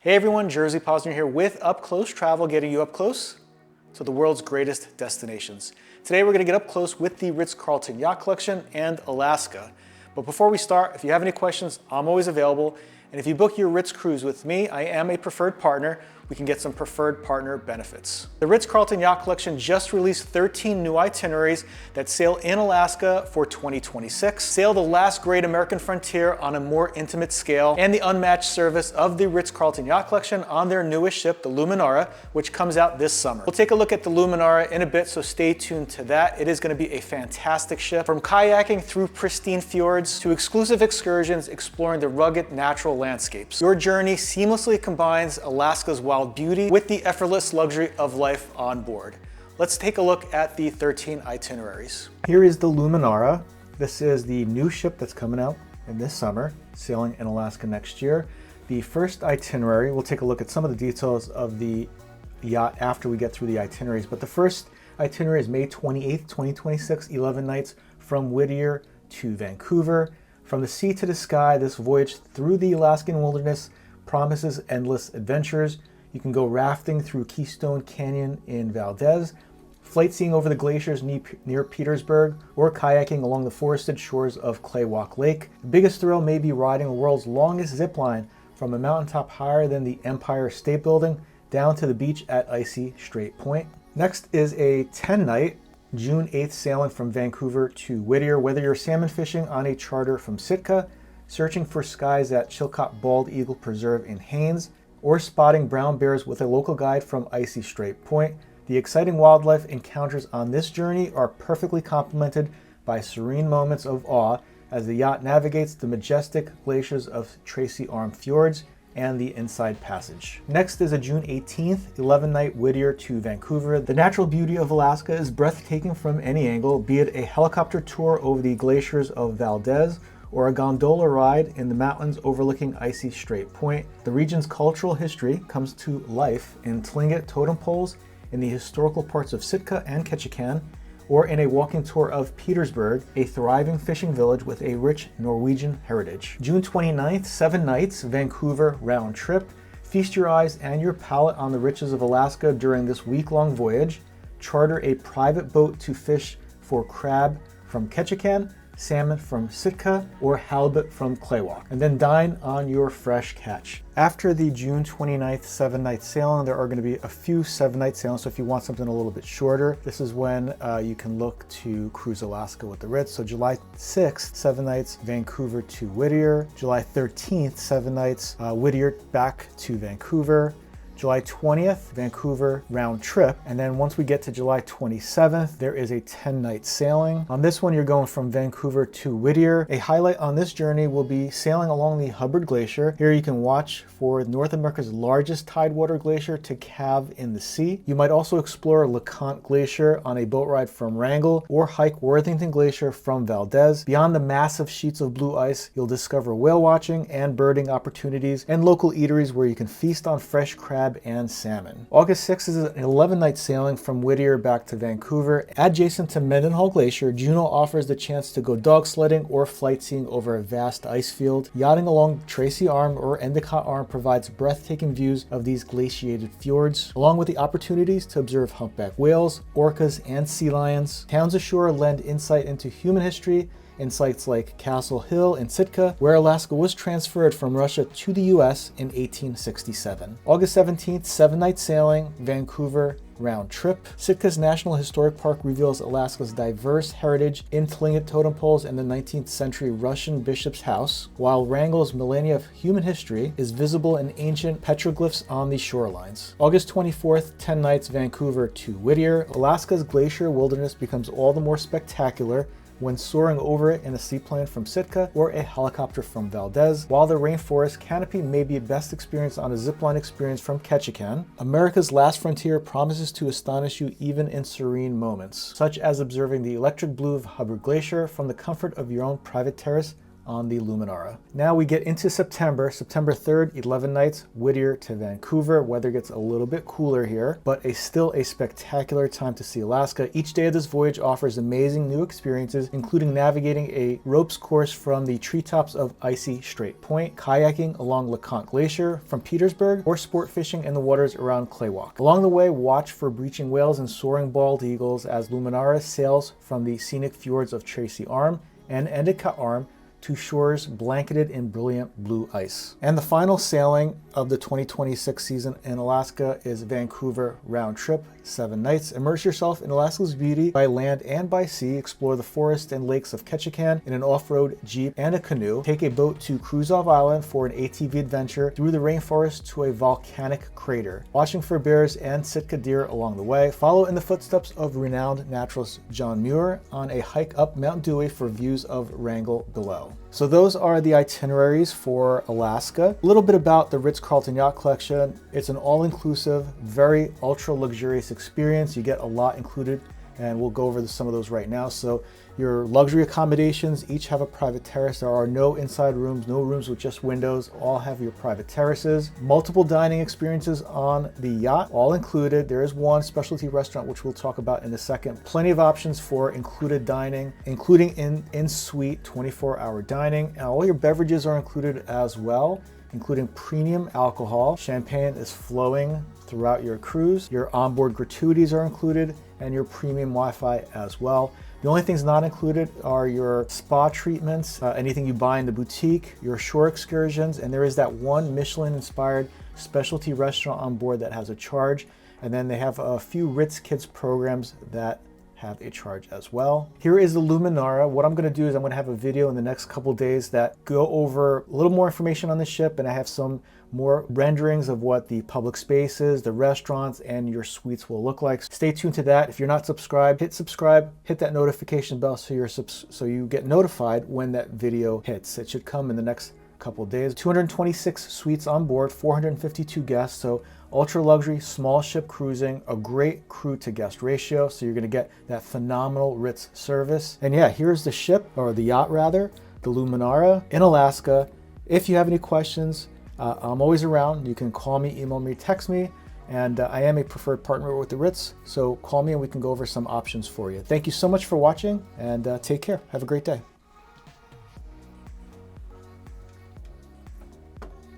Hey everyone, Jerzy Poznar here with Up Close Travel, getting you up close to the world's greatest destinations. Today we're going to get up close with the Ritz-Carlton Yacht Collection and Alaska. But before we start, if you have any questions, I'm always available. And if you book your Ritz cruise with me, I am a preferred partner. We can get some preferred partner benefits. The Ritz-Carlton Yacht Collection just released 13 new itineraries that sail in Alaska for 2026, sail the last great American frontier on a more intimate scale, and the unmatched service of the Ritz-Carlton Yacht Collection on their newest ship, the Luminara, which comes out this summer. We'll take a look at the Luminara in a bit, so stay tuned to that. It is going to be a fantastic ship. From kayaking through pristine fjords to exclusive excursions exploring the rugged natural landscapes. Your journey seamlessly combines Alaska's wild beauty with the effortless luxury of life on board. Let's take a look at the 13 itineraries. Here is the Luminara. This is the new ship that's coming out in this summer, sailing in Alaska next year. The first itinerary, we'll take a look at some of the details of the yacht after we get through the itineraries, but the first itinerary is May 28th, 2026, 11 nights from Whittier to Vancouver. From the sea to the sky, this voyage through the Alaskan wilderness promises endless adventures. You can go rafting through Keystone Canyon in Valdez, flight seeing over the glaciers near Petersburg, or kayaking along the forested shores of Claywalk Lake. The biggest thrill may be riding the world's longest zip line from a mountaintop higher than the Empire State Building down to the beach at icy Strait Point. Next is a 10-night June 8th sailing from Vancouver to Whittier. Whether you're salmon fishing on a charter from Sitka, searching for skies at Chilcot Bald Eagle Preserve in Haines, or spotting brown bears with a local guide from icy Strait Point, the exciting wildlife encounters on this journey are perfectly complemented by serene moments of awe as the yacht navigates the majestic glaciers of Tracy Arm Fjords and the Inside Passage. Next is a June 18th, 11-night Whittier to Vancouver. The natural beauty of Alaska is breathtaking from any angle, be it a helicopter tour over the glaciers of Valdez or a gondola ride in the mountains overlooking icy Strait Point. The region's cultural history comes to life in Tlingit totem poles in the historical parts of Sitka and Ketchikan, or in a walking tour of Petersburg, a thriving fishing village with a rich Norwegian heritage. June 29th, 7 nights, Vancouver round trip. Feast your eyes and your palate on the riches of Alaska during this week-long voyage. Charter a private boat to fish for crab from Ketchikan, salmon from Sitka, or halibut from Claywalk, and then dine on your fresh catch. After the June 29th 7-night sailing, there are going to be a few 7-night sailings, so if you want something a little bit shorter, this is when you can look to cruise Alaska with the Ritz. So July 6th, 7 nights, Vancouver to Whittier. July 13th, 7 nights, Whittier back to Vancouver. July 20th, Vancouver round trip. And then once we get to July 27th, there is a 10-night sailing. On this one, you're going from Vancouver to Whittier. A highlight on this journey will be sailing along the Hubbard Glacier. Here you can watch for North America's largest tidewater glacier to calve in the sea. You might also explore LeConte Glacier on a boat ride from Wrangell, or hike Worthington Glacier from Valdez. Beyond the massive sheets of blue ice, you'll discover whale watching and birding opportunities and local eateries where you can feast on fresh crab and salmon. August 6th is an 11-night sailing from Whittier back to Vancouver. Adjacent to Mendenhall Glacier, Juneau offers the chance to go dog sledding or flight seeing over a vast ice field. Yachting along Tracy Arm or Endicott Arm provides breathtaking views of these glaciated fjords, along with the opportunities to observe humpback whales, orcas, and sea lions. Towns ashore lend insight into human history in sites like Castle Hill in Sitka, where Alaska was transferred from Russia to the US in 1867. August 17th, 7-night sailing, Vancouver round trip. Sitka's National Historic Park reveals Alaska's diverse heritage in Tlingit totem poles and the 19th century Russian bishop's house, while Wrangell's millennia of human history is visible in ancient petroglyphs on the shorelines. August 24th, 10 nights, Vancouver to Whittier. Alaska's glacier wilderness becomes all the more spectacular when soaring over it in a seaplane from Sitka or a helicopter from Valdez, while the rainforest canopy may be best experienced on a zipline experience from Ketchikan. America's last frontier promises to astonish you even in serene moments, such as observing the electric blue of Hubbard Glacier from the comfort of your own private terrace on the Luminara. Now we get into September 3rd, 11 nights, Whittier to Vancouver. Weather gets a little bit cooler here, but still a spectacular time to see Alaska. Each day of this voyage offers amazing new experiences, including navigating a ropes course from the treetops of icy Strait Point, kayaking along LeConte Glacier from Petersburg, or sport fishing in the waters around Claywalk. Along the way, watch for breaching whales and soaring bald eagles as Luminara sails from the scenic fjords of Tracy Arm and Endicott Arm to shores blanketed in brilliant blue ice. And the final sailing of the 2026 season in Alaska is Vancouver round trip, 7 nights. Immerse yourself in Alaska's beauty by land and by sea. Explore the forest and lakes of Ketchikan in an off-road Jeep and a canoe. Take a boat to Kruzof Island for an ATV adventure through the rainforest to a volcanic crater. Watching for bears and Sitka deer along the way. Follow in the footsteps of renowned naturalist John Muir on a hike up Mount Dewey for views of Wrangell below. So those are the itineraries for Alaska. A little bit about the Ritz-Carlton Yacht Collection. It's an all-inclusive, very ultra-luxurious experience. You get a lot included, and we'll go over some of those right now. So your luxury accommodations each have a private terrace. There are no inside rooms, no rooms with just windows. All have your private terraces. Multiple dining experiences on the yacht, all included. There is one specialty restaurant, which we'll talk about in a second. Plenty of options for included dining, including in-suite 24-hour dining. And all your beverages are included as well, including premium alcohol. Champagne is flowing throughout your cruise. Your onboard gratuities are included, and your premium Wi-Fi as well. The only things not included are your spa treatments, anything you buy in the boutique, your shore excursions, and there is that one Michelin-inspired specialty restaurant on board that has a charge. And then they have a few Ritz Kids programs that have a charge as well. Here is the Luminara. What I'm going to do is I'm going to have a video in the next couple days that go over a little more information on the ship, and I have some more renderings of what the public spaces, the restaurants, and your suites will look like. Stay tuned to that. If you're not subscribed, hit subscribe, hit that notification bell so you get notified when that video hits. It should come in the next couple days. 226 suites on board, 452 guests, so ultra luxury, small ship cruising, a great crew to guest ratio, so you're going to get that phenomenal Ritz service. And yeah, here's the ship, or the yacht rather, the Luminara in Alaska. If you have any questions, I'm always around. You can call me, email me, text me, and I am a preferred partner with the Ritz, so call me and we can go over some options for you. Thank you so much for watching, and take care. Have a great day.